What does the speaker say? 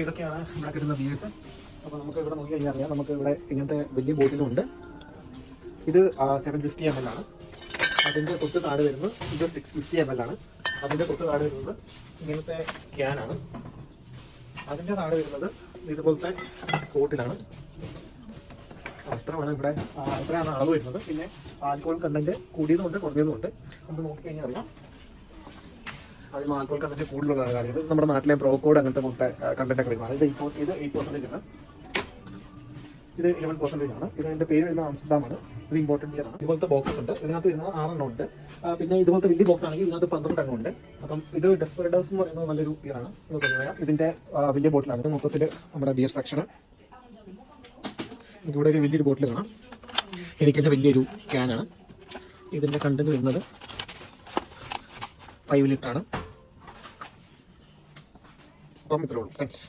ഇതൊക്കെയാണ് ഇവിടെ കിട്ടുന്ന ബിയേഴ്സ്. അപ്പോൾ നമുക്ക് ഇവിടെ നോക്കി കഴിഞ്ഞാൽ അറിയാം, നമുക്ക് ഇവിടെ ഇങ്ങനത്തെ വലിയ ബോട്ടിലുണ്ട്. ഇത് 750 ml ആണ്. അതിൻ്റെ തൊട്ട് താഴെ വരുന്നത് ഇത് 650 ml ആണ്. അതിൻ്റെ തൊട്ട് താഴെ വരുന്നത് ഇങ്ങനത്തെ ക്യാനാണ്. അതിൻ്റെ താഴെ വരുന്നത് ഇതുപോലത്തെ ബോട്ടിലാണ്. അത്രയാണ് ഇവിടെ അത്രയാണ് അളവ് വരുന്നത്. പിന്നെ ആൽക്കോഹോൾ കണ്ടന്റ് കൂടിയതുകൊണ്ട് കുറഞ്ഞതുകൊണ്ട് നമുക്ക് നോക്കിക്കഴിഞ്ഞാൽ അറിയാം. അതിന് ആൽക്കോഹോൾ കണ്ടന്റ് കൂടുതലുള്ളതാണ് കാര്യം. ഇത് നമ്മുടെ നാട്ടിലെ ബ്രോക്കോഡ് അങ്ങനത്തെ കണ്ടന്റ് ഒക്കെ വരുന്നത്. ഇത് 8% ആണ്. ഇത് 11% ആണ്. ഇതിന്റെ പേര് വരുന്ന ആംസ്റ്റർഡാം ആണ്. ഇത് ഇമ്പോർട്ടന്റ് ബിയർ ആണ്. ഇതുപോലത്തെ ബോക്സസ് ഉണ്ട്. ഇതിനകത്ത് വരുന്നത് 6 എണ്ണം ഉണ്ട്. പിന്നെ ഇതുപോലത്തെ വലിയ ബോക്സ് ആണെങ്കിൽ ഇതിനകത്ത് 12 എണ്ണം ഉണ്ട്. അപ്പം ഇത് ഡെസ്പെറഡോസ് എന്ന് പറയുന്നത് നല്ലൊരു ബിയർ ആണ്. ഇതിന്റെ വലിയ ബോട്ടിലാണ്. ഇത് മൊത്തത്തിൽ നമ്മുടെ ബിയർ സെക്ഷന്. ഇവിടെ ഒരു വലിയൊരു ബോട്ടിൽ കാണാം. എനിക്കതിൻ്റെ വലിയൊരു ക്യാനാണ്. ഇതിന്റെ കണ്ടന്റ് വരുന്നത് 5 ലിറ്റർ ആണ്. അപ്പം ഇത്രേ ഉള്ളൂ. താങ്ക്സ്.